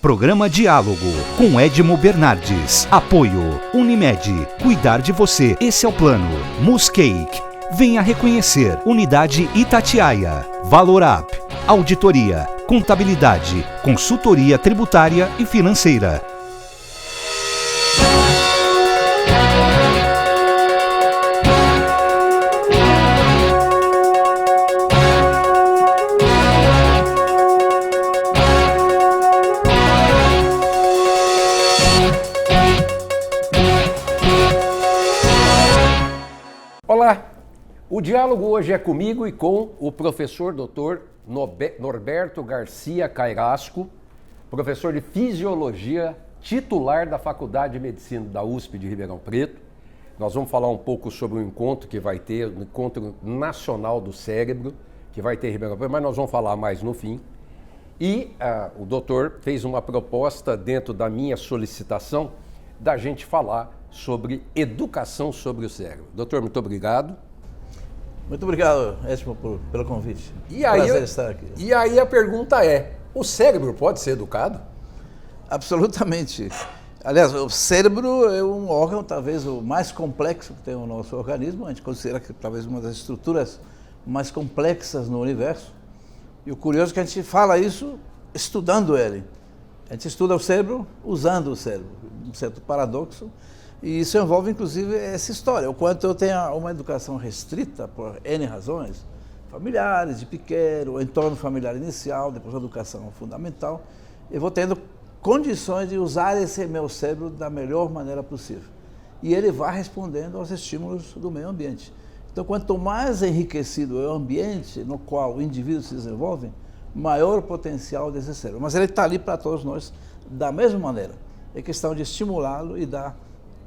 Programa Diálogo com Edmo Bernardes. Apoio Unimed. Cuidar de você. Esse é o plano. Muscake. Venha reconhecer. Unidade Itatiaia. Valorap. Auditoria. Contabilidade. Consultoria tributária e financeira. Olá, o diálogo hoje é comigo e com o professor Dr. Norberto Garcia Cairasco, professor de Fisiologia, titular da Faculdade de Medicina da USP de Ribeirão Preto. Nós vamos falar um pouco sobre o encontro que vai ter, o Encontro Nacional do Cérebro, que vai ter em Ribeirão Preto, mas nós vamos falar mais no fim. E o doutor fez uma proposta dentro da minha solicitação da gente falar sobre educação sobre o cérebro. Doutor, muito obrigado. Muito obrigado, Edmo, pelo convite. Prazer estar aqui. E aí a pergunta é, o cérebro pode ser educado? Absolutamente. Aliás, o cérebro é um órgão talvez o mais complexo que tem o nosso organismo. A gente considera que talvez uma das estruturas mais complexas no universo. E o curioso é que a gente fala isso estudando ele. A gente estuda o cérebro usando o cérebro. Um certo paradoxo. E isso envolve, inclusive, essa história. O quanto eu tenho uma educação restrita, por N razões, familiares, de pequeno, o entorno familiar inicial, depois a educação fundamental, eu vou tendo condições de usar esse meu cérebro da melhor maneira possível. E ele vai respondendo aos estímulos do meio ambiente. Então, quanto mais enriquecido é o ambiente no qual o indivíduo se desenvolve, maior o potencial desse cérebro. Mas ele está ali para todos nós da mesma maneira. É questão de estimulá-lo e dar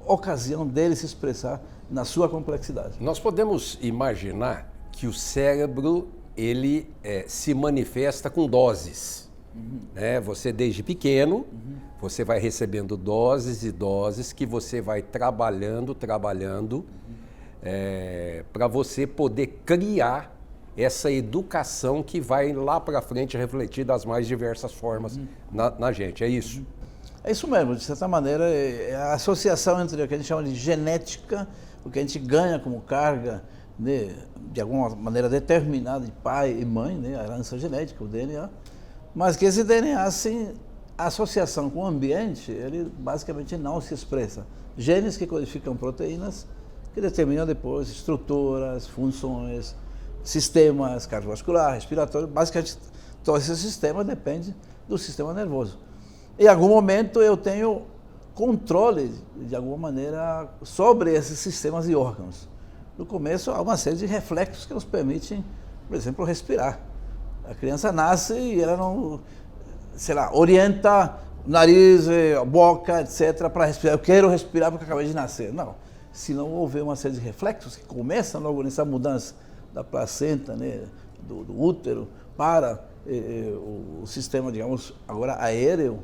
ocasião dele se expressar na sua complexidade. Nós podemos imaginar que o cérebro ele se manifesta com doses. Né? Você desde pequeno, você vai recebendo doses e doses que você vai trabalhando para você poder criar essa educação que vai lá para frente refletir das mais diversas formas na gente. É isso? É isso mesmo, de certa maneira, é a associação entre o que a gente chama de genética, o que a gente ganha como carga, né, de alguma maneira determinada de pai e mãe, né, a herança genética, o DNA, mas que esse DNA, sem associação com o ambiente, ele basicamente não se expressa. Genes que codificam proteínas que determinam depois estruturas, funções, sistemas cardiovascular, respiratório, basicamente todo esse sistema depende do sistema nervoso. Em algum momento eu tenho controle, de alguma maneira, sobre esses sistemas e órgãos. No começo há uma série de reflexos que nos permitem, por exemplo, respirar. A criança nasce e ela não, orienta o nariz, a boca, etc., para respirar. Eu quero respirar porque acabei de nascer. Não. Se não houver uma série de reflexos que começam logo nessa mudança da placenta, né, do útero, para o sistema, digamos, agora aéreo,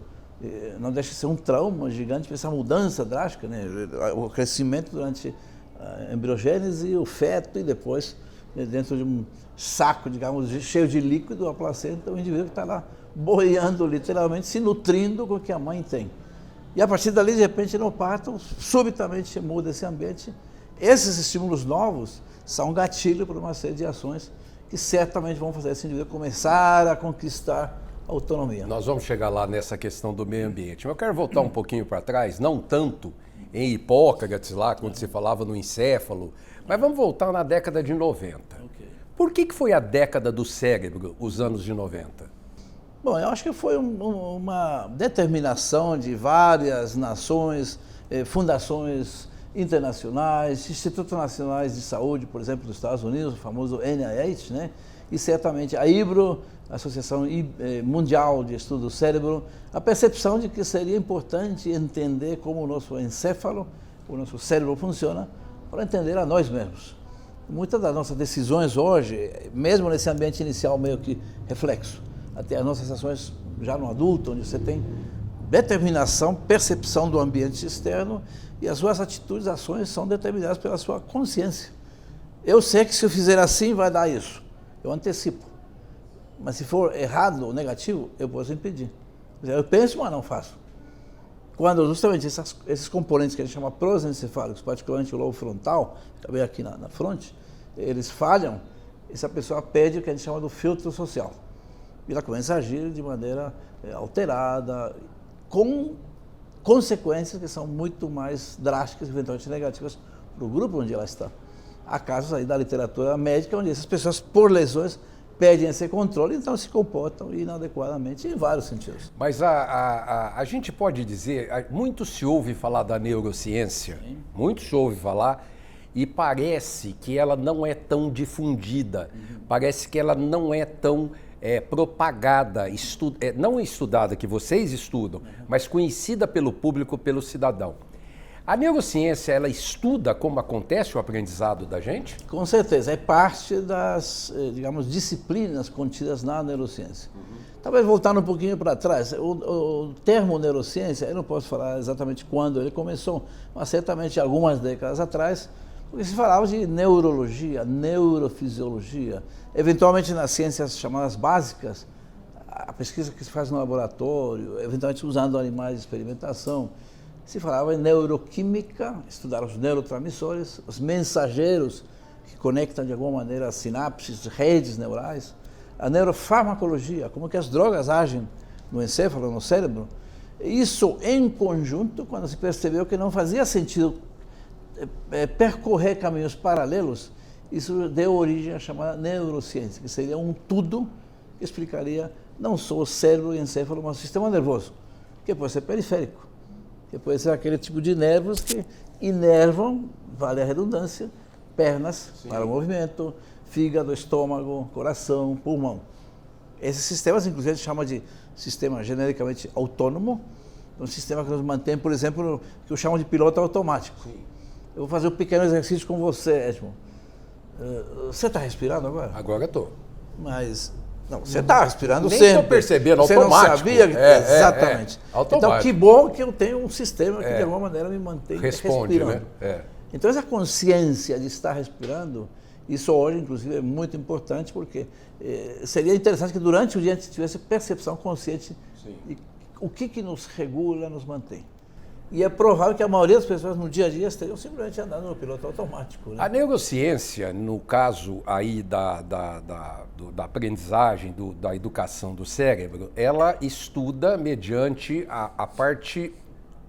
não deixa de ser um trauma gigante, essa mudança drástica, né? O crescimento durante a embriogênese, o feto e depois, dentro de um saco, digamos, cheio de líquido, a placenta, o indivíduo está lá boiando, literalmente, se nutrindo com o que a mãe tem. E a partir dali, de repente, no parto, subitamente muda esse ambiente. Esses estímulos novos são um gatilho para uma série de ações que certamente vão fazer esse indivíduo começar a conquistar autonomia. Nós vamos chegar lá nessa questão do meio ambiente. Mas eu quero voltar um pouquinho para trás, não tanto em Hipócrates, lá quando se falava no encéfalo, mas vamos voltar na década de 90. Okay. Por que foi a década do cérebro, os anos de 90? Bom, eu acho que foi uma determinação de várias nações, fundações internacionais, institutos nacionais de saúde, por exemplo, dos Estados Unidos, o famoso NIH, né? E certamente a IBRO, Associação Mundial de Estudo do Cérebro, a percepção de que seria importante entender como o nosso encéfalo, o nosso cérebro funciona, para entender a nós mesmos. Muitas das nossas decisões hoje, mesmo nesse ambiente inicial meio que reflexo, até as nossas ações já no adulto, onde você tem determinação, percepção do ambiente externo e as suas atitudes, ações são determinadas pela sua consciência. Eu sei que se eu fizer assim vai dar isso, eu antecipo. Mas se for errado ou negativo, eu posso impedir. Eu penso, mas não faço. Quando justamente esses componentes que a gente chama prosencefálicos, particularmente o lobo frontal, que bem aqui na fronte, eles falham, essa pessoa perde o que a gente chama do filtro social. E ela começa a agir de maneira alterada, com consequências que são muito mais drásticas, eventualmente negativas, para o grupo onde ela está. Há casos aí da literatura médica onde essas pessoas, por lesões, perdem esse controle, então se comportam inadequadamente em vários sentidos. Mas a gente pode dizer, muito se ouve falar da neurociência, muito se ouve falar, e parece que ela não é tão difundida, parece que ela não é tão propagada, não estudada, que vocês estudam, mas conhecida pelo público, pelo cidadão. A neurociência, ela estuda como acontece o aprendizado da gente? Com certeza, é parte das, digamos, disciplinas contidas na neurociência. Talvez voltando um pouquinho para trás, o termo neurociência, eu não posso falar exatamente quando ele começou, mas certamente algumas décadas atrás, porque se falava de neurologia, neurofisiologia, eventualmente nas ciências chamadas básicas, a pesquisa que se faz no laboratório, eventualmente usando animais de experimentação, se falava em neuroquímica, estudar os neurotransmissores, os mensageiros que conectam de alguma maneira as sinapses, redes neurais, a neurofarmacologia, como que as drogas agem no encéfalo, no cérebro. Isso em conjunto, quando se percebeu que não fazia sentido percorrer caminhos paralelos, isso deu origem à chamada neurociência, que seria um tudo que explicaria não só o cérebro e o encéfalo, mas o sistema nervoso, que pode ser periférico, que pode ser aquele tipo de nervos que inervam, vale a redundância, pernas para o movimento, fígado, estômago, coração, pulmão. Esses sistemas, inclusive, a gente chama de sistema genericamente autônomo, um sistema que nos mantém, por exemplo, que eu chamo de piloto automático. Sim. Eu vou fazer um pequeno exercício com você, Edmond. Você está respirando agora? Agora estou. Mas... Não, você está respirando nem sempre. Nem estou percebendo, você automático. Você não sabia? Exatamente. Automático. Então, que bom que eu tenho um sistema que, de alguma maneira, me mantém respirando. Né? Então, essa consciência de estar respirando, isso hoje, inclusive, é muito importante, porque seria interessante que, durante o dia, a gente tivesse percepção consciente de o que nos regula, nos mantém. E é provável que a maioria das pessoas no dia a dia estejam simplesmente andando no piloto automático. Né? A neurociência, no caso aí da aprendizagem, da educação do cérebro, ela estuda mediante a parte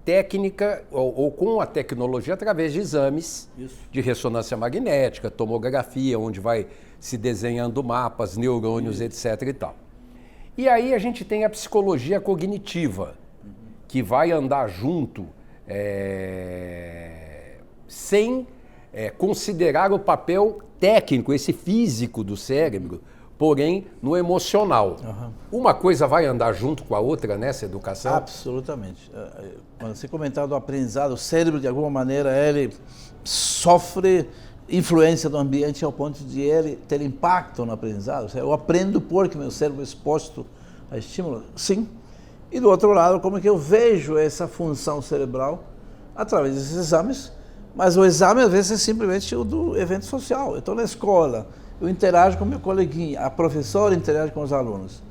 técnica ou com a tecnologia através de exames de ressonância magnética, tomografia, onde vai se desenhando mapas, neurônios, etc. e tal. E aí a gente tem a psicologia cognitiva, que vai andar junto sem considerar o papel técnico, esse físico do cérebro, porém no emocional. Uma coisa vai andar junto com a outra nessa educação? Absolutamente. Quando você comentar do aprendizado, o cérebro, de alguma maneira, ele sofre influência do ambiente ao ponto de ele ter impacto no aprendizado. Eu aprendo porque meu cérebro é exposto a estímulo? Sim. E do outro lado, como é que eu vejo essa função cerebral através desses exames, mas o exame às vezes é simplesmente o do evento social. Eu estou na escola, eu interajo com meu coleguinha, a professora interage com os alunos.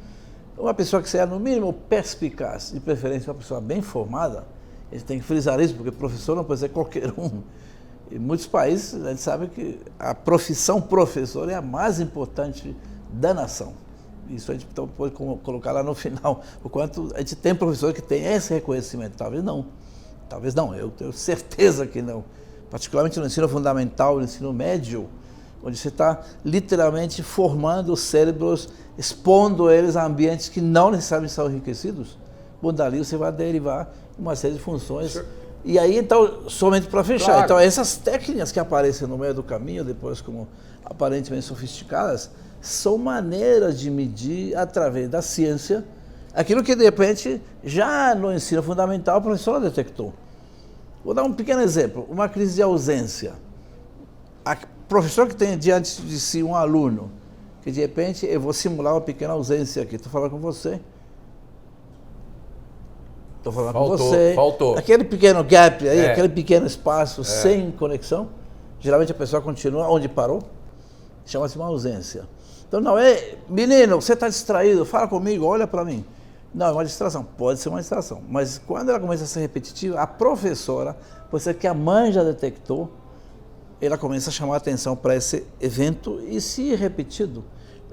Uma pessoa que seja no mínimo perspicaz, de preferência uma pessoa bem formada, a gente tem que frisar isso, porque professor não pode ser qualquer um. Em muitos países a gente sabe que a profissão professor é a mais importante da nação. Isso a gente pode colocar lá no final, o quanto a gente tem professor que tem esse reconhecimento. Talvez não, eu tenho certeza que não. Particularmente no ensino fundamental, no ensino médio, onde você está literalmente formando os cérebros, expondo eles a ambientes que não necessariamente são enriquecidos. Bom, dali você vai derivar uma série de funções. E aí, então, somente para fechar, claro. Então essas técnicas que aparecem no meio do caminho, depois como aparentemente sofisticadas, são maneiras de medir, através da ciência, aquilo que, de repente, já no ensino fundamental, a professora detectou. Vou dar um pequeno exemplo, uma crise de ausência. A professora que tem diante de si um aluno, que, de repente, eu vou simular uma pequena ausência aqui, estou falando com você. Estou falando com você. Faltou. Aquele pequeno gap aí, aquele pequeno espaço sem conexão, geralmente a pessoa continua onde parou, chama-se uma ausência. Então não é, menino, você está distraído, fala comigo, olha para mim. Não, é uma distração, pode ser uma distração. Mas quando ela começa a ser repetitiva, a professora, pode ser que a mãe já detectou, ela começa a chamar a atenção para esse evento e, se repetido,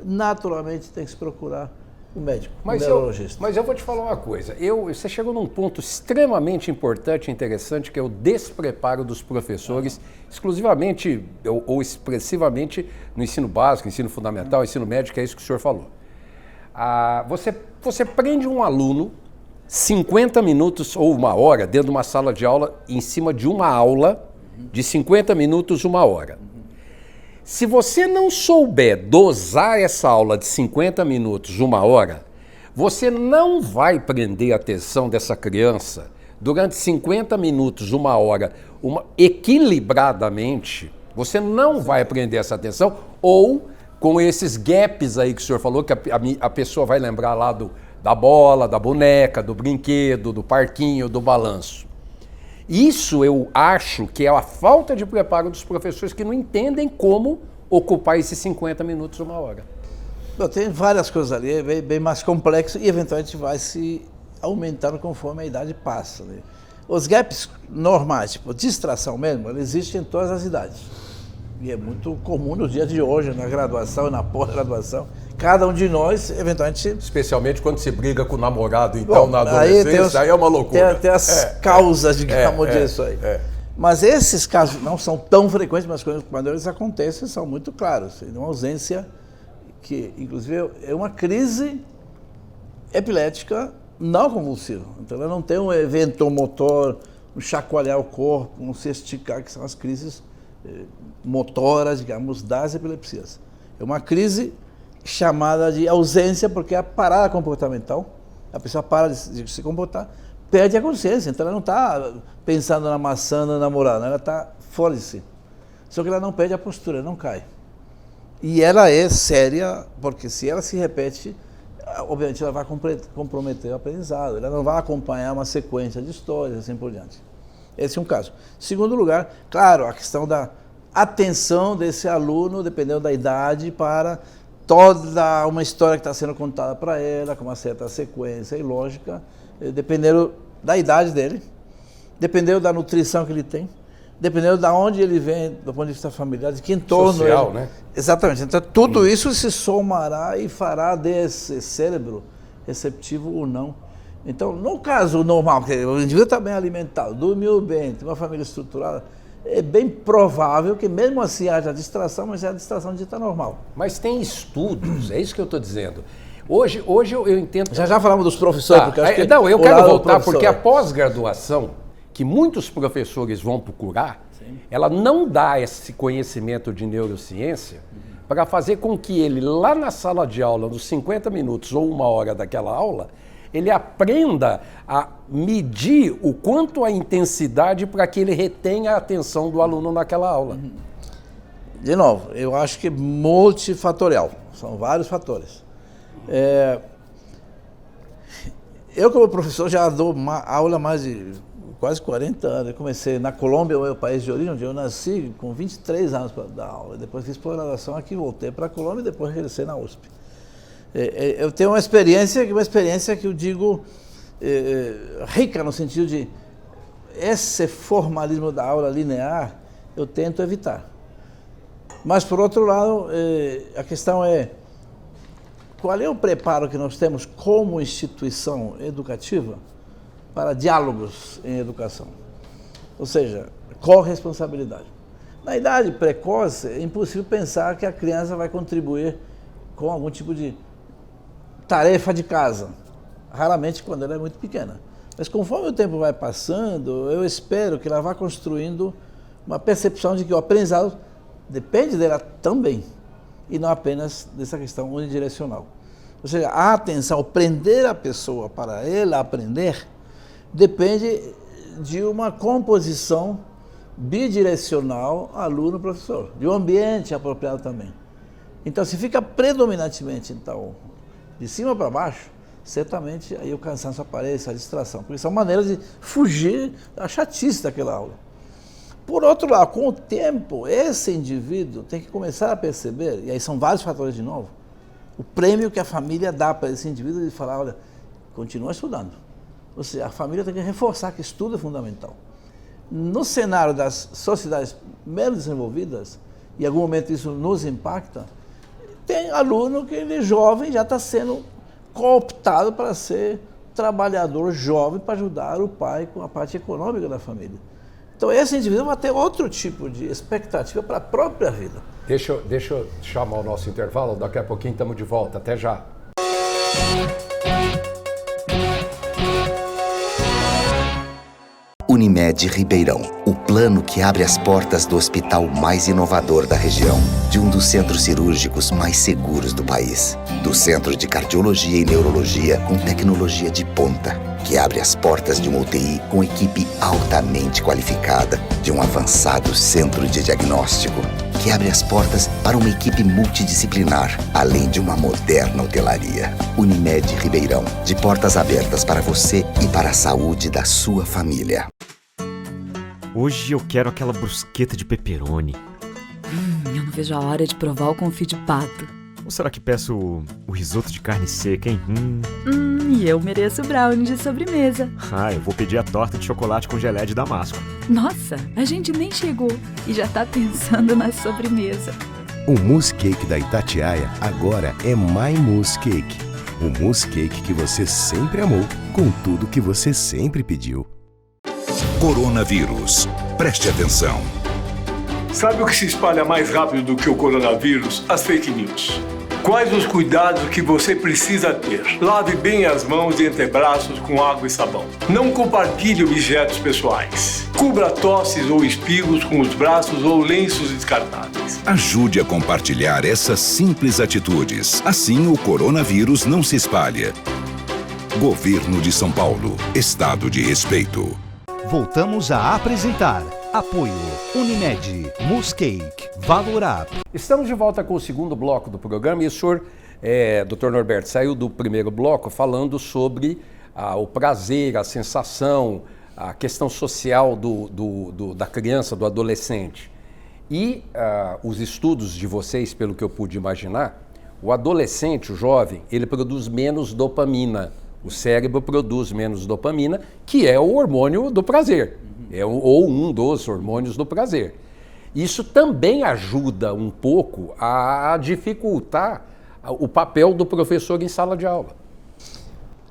naturalmente tem que se procurar o médico, o neurologista. Mas eu vou te falar uma coisa. Você chegou num ponto extremamente importante e interessante, que é o despreparo dos professores, exclusivamente ou expressivamente no ensino básico, ensino fundamental, ensino médio, que é isso que o senhor falou. Você prende um aluno 50 minutos ou uma hora dentro de uma sala de aula, em cima de uma aula de 50 minutos, uma hora. Se você não souber dosar essa aula de 50 minutos, uma hora, você não vai prender a atenção dessa criança durante 50 minutos, uma hora, equilibradamente. Você não vai prender essa atenção, ou com esses gaps aí que o senhor falou, que a pessoa vai lembrar lá da bola, da boneca, do brinquedo, do parquinho, do balanço. Isso eu acho que é a falta de preparo dos professores, que não entendem como ocupar esses 50 minutos, uma hora. Tem várias coisas ali, é bem mais complexo e eventualmente vai se aumentando conforme a idade passa. Né? Os gaps normais, tipo distração mesmo, eles existem em todas as idades. E é muito comum nos dias de hoje, na graduação e na pós-graduação. Cada um de nós, eventualmente... Especialmente quando se briga com o namorado, então, na adolescência, aí é uma loucura. Tem as causas, digamos, disso aí. Mas esses casos não são tão frequentes, mas quando eles acontecem, são muito claros. Uma ausência que, inclusive, é uma crise epilética não convulsiva. Então, ela não tem um evento motor, um chacoalhar o corpo, um se esticar, que são as crises motoras, digamos, das epilepsias. É uma crise chamada de ausência, porque é a parada comportamental, a pessoa para de se comportar, perde a consciência, então ela não está pensando na maçã, na namorada, ela está fora de si. Só que ela não perde a postura, não cai. E ela é séria, porque se ela se repete, obviamente ela vai comprometer o aprendizado, ela não vai acompanhar uma sequência de histórias, assim por diante. Esse é um caso. Segundo lugar, claro, a questão da atenção desse aluno, dependendo da idade, para toda uma história que está sendo contada para ela, com uma certa sequência e lógica, dependendo da idade dele, dependendo da nutrição que ele tem, dependendo de onde ele vem, do ponto de vista familiar, de que entorno social, ele... né? Exatamente. Então, tudo isso se somará e fará desse cérebro receptivo ou não. Então, no caso normal, que o indivíduo está bem alimentado, dormiu bem, tem uma família estruturada, é bem provável que mesmo assim haja distração, mas é a distração dita normal. Mas tem estudos, é isso que eu estou dizendo. Hoje eu entendo... Já falamos dos professores, porque acho que... Não, eu quero voltar, porque a pós-graduação, que muitos professores vão procurar, sim, ela não dá esse conhecimento de neurociência para fazer com que ele, lá na sala de aula, nos 50 minutos ou uma hora daquela aula, ele aprenda a medir o quanto a intensidade para que ele retenha a atenção do aluno naquela aula. De novo, eu acho que multifatorial, são vários fatores. Eu, como professor, já dou aula há mais de quase 40 anos. Eu comecei na Colômbia, o meu país de origem, onde eu nasci, com 23 anos para dar aula. Depois fiz pós-graduação aqui, voltei para a Colômbia e depois regressei na USP. Eu tenho uma experiência que eu digo rica, no sentido de esse formalismo da aula linear, eu tento evitar. Mas, por outro lado, a questão é qual é o preparo que nós temos como instituição educativa para diálogos em educação? Ou seja, corresponsabilidade. Na idade precoce, é impossível pensar que a criança vai contribuir com algum tipo de tarefa de casa, raramente quando ela é muito pequena. Mas conforme o tempo vai passando, eu espero que ela vá construindo uma percepção de que o aprendizado depende dela também, e não apenas dessa questão unidirecional. Ou seja, a atenção, prender a pessoa para ela aprender, depende de uma composição bidirecional aluno-professor, de um ambiente apropriado também. Então, se fica predominantemente, então, de cima para baixo, certamente aí o cansaço aparece, a distração, porque são maneiras de fugir da chatice daquela aula. Por outro lado, com o tempo, esse indivíduo tem que começar a perceber, e aí são vários fatores de novo, o prêmio que a família dá para esse indivíduo de falar, olha, continua estudando. Ou seja, a família tem que reforçar que estudo é fundamental. No cenário das sociedades menos desenvolvidas, e em algum momento isso nos impacta, tem aluno que ele jovem já está sendo cooptado para ser trabalhador jovem para ajudar o pai com a parte econômica da família. Então esse indivíduo vai ter outro tipo de expectativa para a própria vida. Deixa eu chamar o nosso intervalo, daqui a pouquinho estamos de volta, até já. Unimed Ribeirão, o plano que abre as portas do hospital mais inovador da região, de um dos centros cirúrgicos mais seguros do país, do Centro de Cardiologia e Neurologia com tecnologia de ponta, que abre as portas de uma UTI com equipe altamente qualificada, de um avançado centro de diagnóstico, que abre as portas para uma equipe multidisciplinar, além de uma moderna hotelaria. Unimed Ribeirão, de portas abertas para você e para a saúde da sua família. Hoje eu quero aquela brusqueta de pepperoni. Eu não vejo a hora de provar o confit de pato. Ou será que peço o risoto de carne seca, hein? E eu mereço o brownie de sobremesa. Eu vou pedir a torta de chocolate com gelé de damasco. Nossa, a gente nem chegou e já tá pensando na sobremesa. O Mousse Cake da Itatiaia agora é My Mousse Cake. O mousse cake que você sempre amou, com tudo que você sempre pediu. Coronavírus. Preste atenção. Sabe o que se espalha mais rápido do que o coronavírus? As fake news. Quais os cuidados que você precisa ter? Lave bem as mãos e antebraços com água e sabão. Não compartilhe objetos pessoais. Cubra tosses ou espirros com os braços ou lenços descartáveis. Ajude a compartilhar essas simples atitudes. Assim o coronavírus não se espalha. Governo de São Paulo. Estado de respeito. Voltamos a apresentar Apoio Unimed, Mousse Cake, Valor Up. Estamos de volta com o segundo bloco do programa e o senhor, Dr. Norberto, saiu do primeiro bloco falando sobre o prazer, a sensação, a questão social da criança, do adolescente. E os estudos de vocês, pelo que eu pude imaginar, o adolescente, o jovem, ele produz menos dopamina. O cérebro produz menos dopamina, que é o hormônio do prazer, ou um dos hormônios do prazer. Isso também ajuda um pouco a dificultar o papel do professor em sala de aula.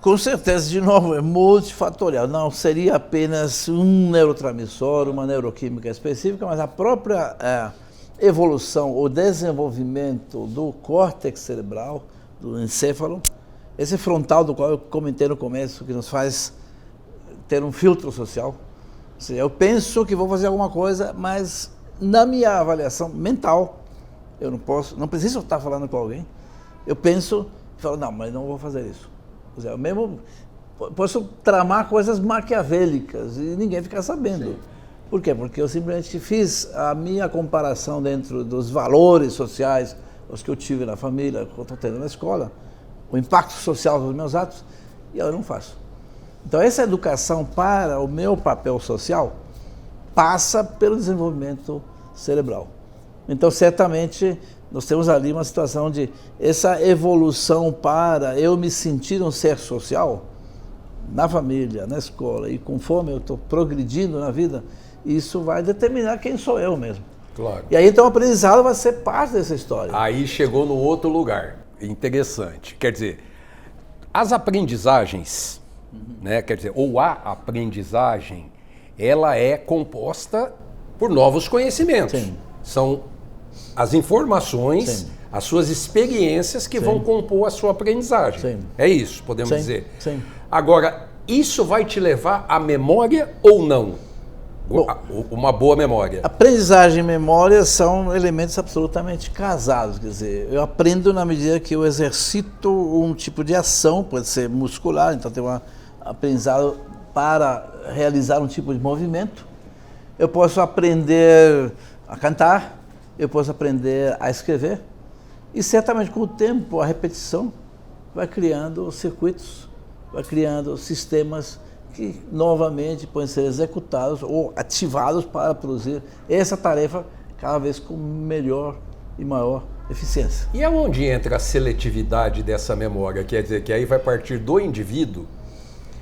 Com certeza, de novo, é multifatorial. Não seria apenas um neurotransmissor, uma neuroquímica específica, mas a própria evolução ou desenvolvimento do córtex cerebral, do encéfalo, esse frontal do qual eu comentei no começo, que nos faz ter um filtro social. Ou seja, eu penso que vou fazer alguma coisa, mas na minha avaliação mental, eu não preciso estar falando com alguém. Eu penso e falo, não, mas não vou fazer isso. Ou seja, eu mesmo posso tramar coisas maquiavélicas e ninguém ficar sabendo. Sim. Por quê? Porque eu simplesmente fiz a minha comparação dentro dos valores sociais, os que eu tive na família, que eu estou tendo na escola, o impacto social dos meus atos, e eu não faço. Então essa educação para o meu papel social passa pelo desenvolvimento cerebral. Então certamente nós temos ali uma situação de essa evolução para eu me sentir um ser social na família, na escola, e conforme eu estou progredindo na vida, isso vai determinar quem sou eu mesmo. Claro. E aí então o aprendizado vai ser parte dessa história. Aí chegou no outro lugar. Interessante. Quer dizer, as aprendizagens, né, quer dizer, ou a aprendizagem, ela é composta por novos conhecimentos. Sim. São as informações, sim, as suas experiências que, sim, vão compor a sua aprendizagem. Sim. É isso, podemos, sim, dizer. Sim. Agora, isso vai te levar à memória ou não? Bom, uma boa memória. Aprendizagem e memória são elementos absolutamente casados. Quer dizer, eu aprendo na medida que eu exercito um tipo de ação, pode ser muscular, então tem um aprendizado para realizar um tipo de movimento. Eu posso aprender a cantar, eu posso aprender a escrever, e certamente com o tempo, a repetição vai criando circuitos, vai criando sistemas que novamente podem ser executados ou ativados para produzir essa tarefa cada vez com melhor e maior eficiência. E aonde entra a seletividade dessa memória? Quer dizer, que aí vai partir do indivíduo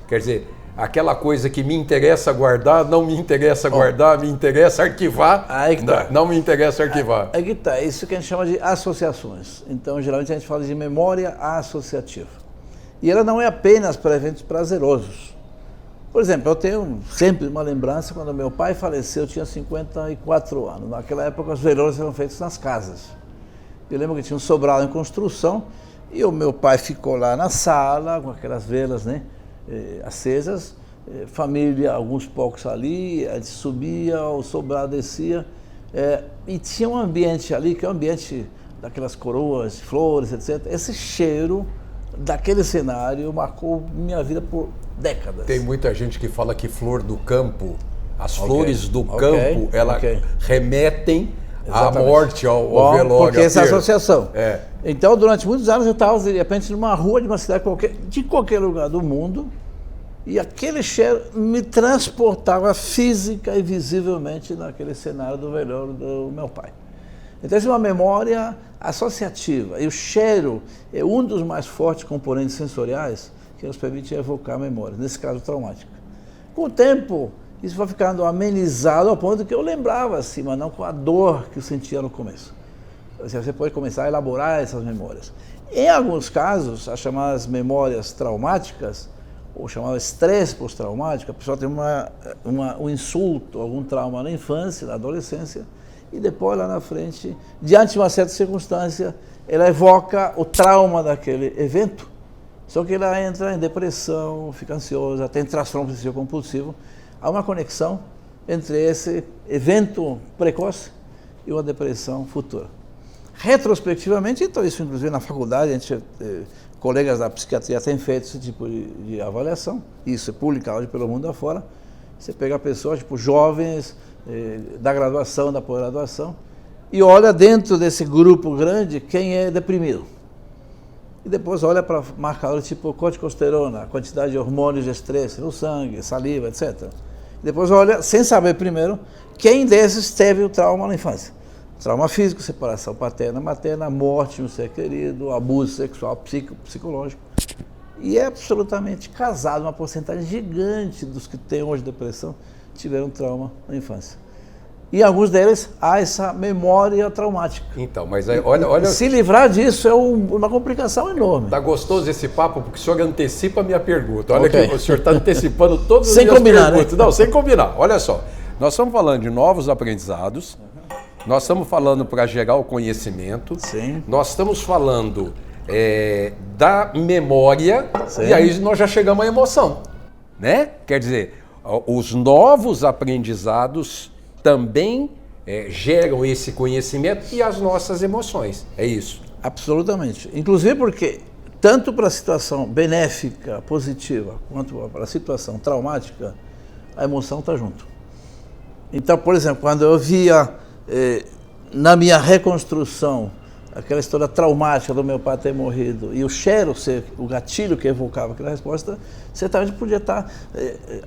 Quer dizer, aquela coisa que me interessa guardar, não me interessa guardar, me interessa arquivar, aí que tá. Não me interessa arquivar. Aí que tá, isso que a gente chama de associações. Então, geralmente a gente fala de memória associativa. E ela não é apenas para eventos prazerosos. Por exemplo, eu tenho sempre uma lembrança, quando meu pai faleceu, eu tinha 54 anos. Naquela época os velórios eram feitos nas casas. Eu lembro que tinha um sobrado em construção, e o meu pai ficou lá na sala, com aquelas velas, né, acesas, família, alguns poucos ali, a gente subia, o sobrado descia, e tinha um ambiente ali, que é um ambiente daquelas coroas, flores, etc. Esse cheiro daquele cenário marcou minha vida por décadas. Tem muita gente que fala que flor do campo, as flores do campo, elas remetem à morte, ao velório. Porque essa associação. É. Então, durante muitos anos, eu estava, de repente, numa rua de uma cidade de qualquer lugar do mundo, e aquele cheiro me transportava física e visivelmente naquele cenário do velório do meu pai. Então, isso é uma memória associativa. E o cheiro é um dos mais fortes componentes sensoriais que nos permite evocar a memória, nesse caso traumática. Com o tempo, isso vai ficando amenizado ao ponto que eu lembrava assim, mas não com a dor que eu sentia no começo. Você pode começar a elaborar essas memórias. Em alguns casos, as chamadas memórias traumáticas, ou chamado estresse pós-traumático, a pessoa tem um insulto, algum trauma na infância, na adolescência, e depois, lá na frente, diante de uma certa circunstância, ela evoca o trauma daquele evento, só que ela entra em depressão, fica ansiosa, tem transtorno obsessivo compulsivo. Há uma conexão entre esse evento precoce e uma depressão futura. Retrospectivamente, então, isso inclusive na faculdade, a gente, colegas da psiquiatria têm feito esse tipo de avaliação, isso é publicado pelo mundo afora. Você pega pessoas, tipo jovens, da graduação, da pós-graduação, e olha dentro desse grupo grande quem é deprimido. E depois olha para marcadores tipo corticosterona, a quantidade de hormônios de estresse no sangue, saliva, etc. E depois olha, sem saber primeiro, quem desses teve o trauma na infância. Trauma físico, separação paterna, materna, morte de um ser querido, abuso sexual, psicológico. E é absolutamente casado, uma porcentagem gigante dos que têm hoje depressão tiveram trauma na infância. E alguns deles há essa memória traumática. Então, mas aí, olha... Se livrar disso é uma complicação enorme. Tá gostoso esse papo, porque o senhor antecipa a minha pergunta. Olha que o senhor está antecipando todas as minhas perguntas. Né? Não, sem combinar. Olha só, nós estamos falando de novos aprendizados, nós estamos falando para gerar o conhecimento, sim. Nós estamos falando da memória, sim. E aí nós já chegamos à emoção, né? Quer dizer, os novos aprendizados também geram esse conhecimento e as nossas emoções, é isso? Absolutamente. Inclusive porque, tanto para a situação benéfica, positiva, quanto para a situação traumática, a emoção está junto. Então, por exemplo, quando eu via na minha reconstrução aquela história traumática do meu pai ter morrido e o cheiro ser o gatilho que evocava aquela resposta, certamente podia estar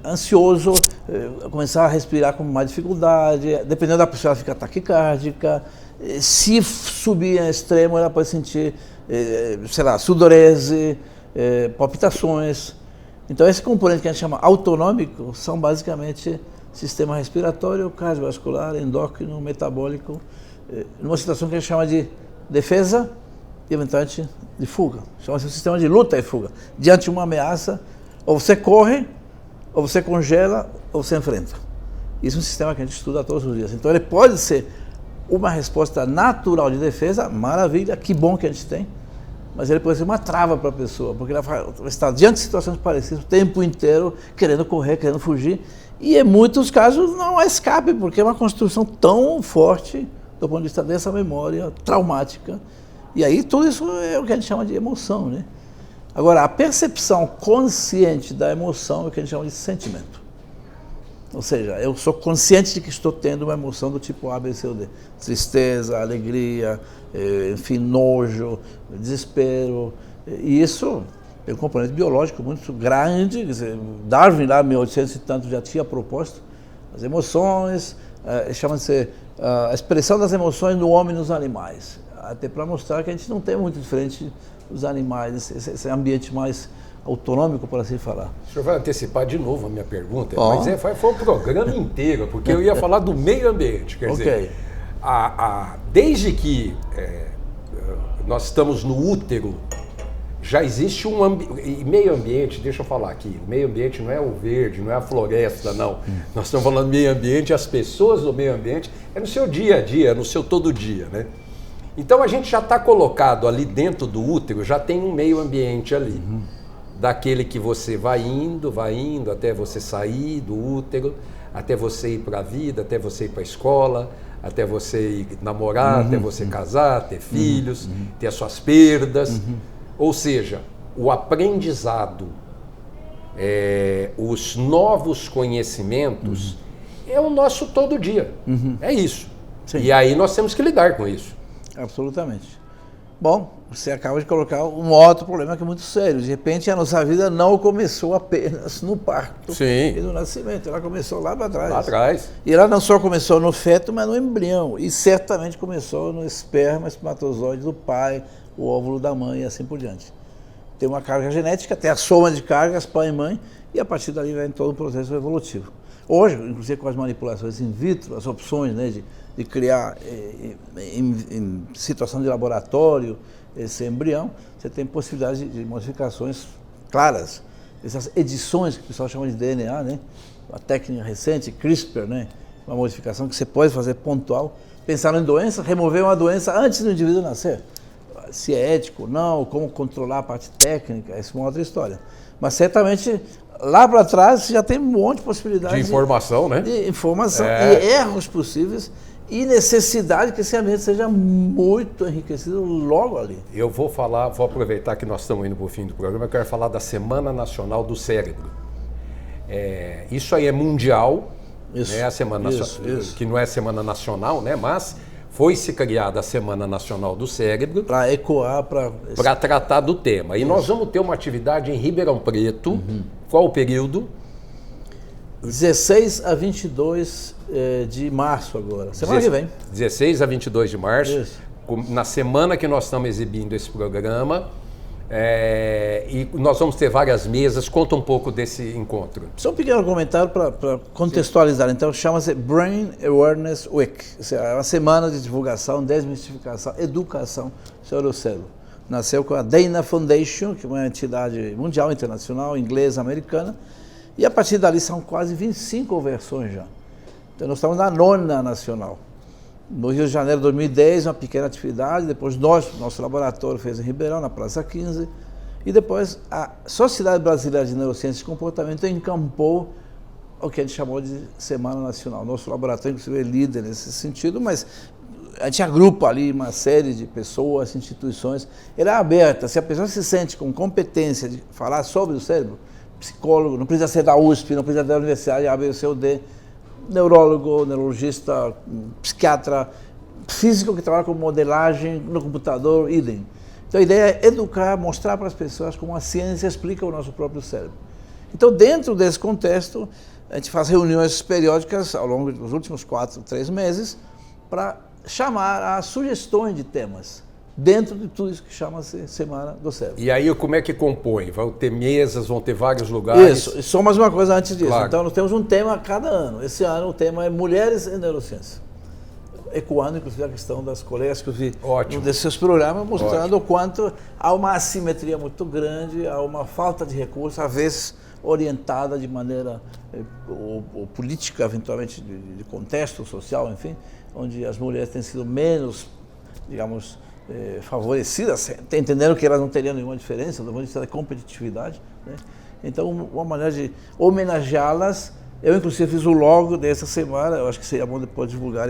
ansioso, começar a respirar com mais dificuldade, dependendo da pessoa, ela fica taquicárdica, se subir a extremo, ela pode sentir, sei lá, sudorese, palpitações. Então, esse componente que a gente chama autonômico são basicamente sistema respiratório, cardiovascular, endócrino, metabólico, numa situação que a gente chama de defesa e, eventualmente, de fuga. Chama-se um sistema de luta e fuga. Diante de uma ameaça, ou você corre, ou você congela, ou você enfrenta. Isso é um sistema que a gente estuda todos os dias. Então, ele pode ser uma resposta natural de defesa, maravilha, que bom que a gente tem, mas ele pode ser uma trava para a pessoa, porque ela vai estar diante de situações parecidas o tempo inteiro, querendo correr, querendo fugir, e em muitos casos não há escape, porque é uma construção tão forte do ponto de vista dessa memória traumática. E aí tudo isso é o que a gente chama de emoção, né? Agora, a percepção consciente da emoção é o que a gente chama de sentimento. Ou seja, eu sou consciente de que estou tendo uma emoção do tipo A, B, C ou D. Tristeza, alegria, enfim, nojo, desespero. E isso é um componente biológico muito grande. Quer dizer, Darwin, lá em 1800 e tanto, já tinha proposto as emoções, chama-se a expressão das emoções no homem e nos animais. Até para mostrar que a gente não tem muito diferente dos animais, esse ambiente mais autonômico, por assim falar. O senhor vai antecipar de novo a minha pergunta, mas foi o programa inteiro, porque eu ia falar do meio ambiente. Quer dizer, desde que nós estamos no útero, já existe meio ambiente, deixa eu falar aqui, o meio ambiente não é o verde, não é a floresta, não. Nós estamos falando do meio ambiente, as pessoas do meio ambiente, é no seu dia a dia, no seu todo dia, né? Então a gente já está colocado ali dentro do útero, já tem um meio ambiente ali, daquele que você vai indo até você sair do útero, até você ir para a vida, até você ir para a escola, até você ir namorar, até você casar, ter filhos, ter as suas perdas. Ou seja, o aprendizado, os novos conhecimentos, é o nosso todo dia. É isso. Sim. E aí nós temos que lidar com isso. Absolutamente. Bom, você acaba de colocar um outro problema que é muito sério. De repente, a nossa vida não começou apenas no parto e no nascimento. Ela começou lá para trás. Lá atrás. E ela não só começou no feto, mas no embrião. E certamente começou no esperma, espermatozoide do pai, o óvulo da mãe e assim por diante. Tem uma carga genética, tem a soma de cargas, pai e mãe, e a partir dali vem todo o processo evolutivo. Hoje, inclusive com as manipulações in vitro, as opções, né, de criar em situação de laboratório esse embrião, você tem possibilidade de modificações claras. Essas edições que o pessoal chama de DNA, né, uma técnica recente, CRISPR, né, uma modificação que você pode fazer pontual, pensar em doença, remover uma doença antes do indivíduo nascer. Se é ético ou não, como controlar a parte técnica, essa é uma outra história. Mas certamente, lá para trás, você já tem um monte de possibilidades. De informação, né? De informação e erros possíveis e necessidade que esse ambiente seja muito enriquecido logo ali. Eu vou aproveitar que nós estamos indo para o fim do programa, eu quero falar da Semana Nacional do Cérebro. Isso aí é mundial, né? A Semana que não é Semana Nacional, né? Mas foi-se criada a Semana Nacional do Cérebro para ecoar, para tratar do tema. E nós vamos ter uma atividade em Ribeirão Preto. Qual o período? 16 a 22 de março agora, semana que vem. 16 a 22 de março, na semana que nós estamos exibindo esse programa. E nós vamos ter várias mesas. Conta um pouco desse encontro. Só um pequeno comentário para contextualizar. Então, chama-se Brain Awareness Week. É uma semana de divulgação, desmistificação, educação sobre o cérebro. Nasceu com a Dana Foundation, que é uma entidade mundial, internacional, inglesa, americana. E a partir dali são quase 25 versões já. Então, nós estamos na 9ª nacional. No Rio de Janeiro, 2010, uma pequena atividade, depois nosso laboratório fez em Ribeirão, na Praça 15, e depois a Sociedade Brasileira de Neurociência e Comportamento encampou o que a gente chamou de Semana Nacional. Nosso laboratório, inclusive, é líder nesse sentido, mas a gente agrupa ali uma série de pessoas, instituições. Ela é aberta, se a pessoa se sente com competência de falar sobre o cérebro, psicólogo, não precisa ser da USP, não precisa ser da Universidade A, B, C ou D, neurólogo, neurologista, psiquiatra, físico que trabalha com modelagem no computador, idem. Então a ideia é educar, mostrar para as pessoas como a ciência explica o nosso próprio cérebro. Então dentro desse contexto, a gente faz reuniões periódicas ao longo dos últimos 3 meses para chamar a sugestões de temas dentro de tudo isso que chama-se Semana do Cérebro. E aí como é que compõe? Vão ter mesas, vão ter vários lugares? Isso, e só mais uma coisa antes disso. Claro. Então nós temos um tema a cada ano. Esse ano o tema é Mulheres em Neurociência. Ecoando, inclusive, a questão das colegas que eu vi num desses seus programas, mostrando o quanto há uma assimetria muito grande, há uma falta de recursos, às vezes orientada de maneira ou política, eventualmente de contexto social, enfim, onde as mulheres têm sido menos, digamos, favorecidas, entendendo que elas não teriam nenhuma diferença do ponto de vista da competitividade, né? Então, uma maneira de homenageá-las. Eu, inclusive, fiz o logo dessa semana, eu acho que seria bom depois divulgar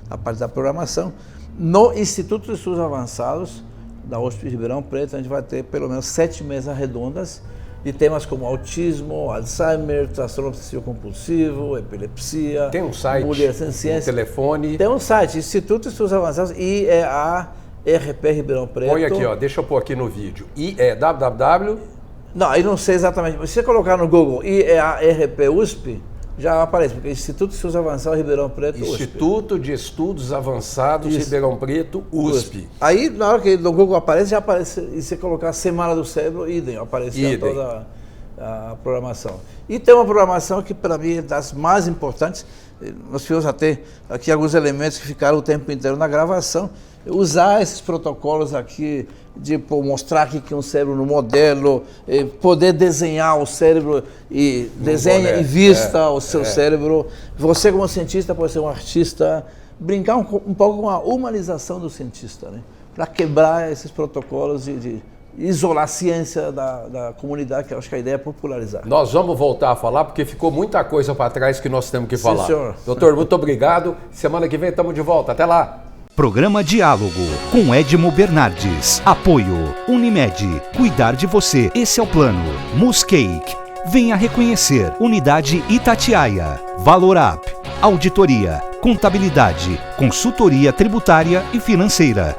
a parte da programação. No Instituto de Estudos Avançados da USP de Ribeirão Preto, a gente vai ter pelo menos 7 mesas redondas de temas como autismo, Alzheimer, transtorno obsessivo compulsivo, epilepsia, tem um site, mulher sem ciência, um telefone. Tem um site, Instituto de Estudos Avançados, IEA-RP Ribeirão Preto. Põe aqui, ó, deixa eu pôr aqui no vídeo. www. Não, aí não sei exatamente. Se você colocar no Google IEA-RP USP, já aparece, porque Instituto de Estudos Avançados Ribeirão Preto, Instituto de Estudos Avançados Ribeirão Preto, USP. Aí, na hora que no Google aparece, já aparece, e você colocar a Semana do Cérebro, idem, aparece toda a programação. E tem uma programação que, para mim, é das mais importantes. Nós tivemos até aqui alguns elementos que ficaram o tempo inteiro na gravação. Usar esses protocolos aqui, de mostrar aqui que um cérebro no modelo, poder desenhar o cérebro e desenha e vista o seu cérebro. Você, como cientista, pode ser um artista, brincar um pouco com a humanização do cientista, né? Para quebrar esses protocolos de isolar a ciência da comunidade, que eu acho que a ideia é popularizar. Nós vamos voltar a falar, porque ficou muita coisa para trás que nós temos que falar. Senhor. Doutor, muito obrigado. Semana que vem estamos de volta. Até lá. Programa Diálogo com Edmo Bernardes. Apoio Unimed. Cuidar de você. Esse é o plano. Muscake. Venha reconhecer. Unidade Itatiaia. Valorap. Auditoria. Contabilidade. Consultoria tributária e financeira.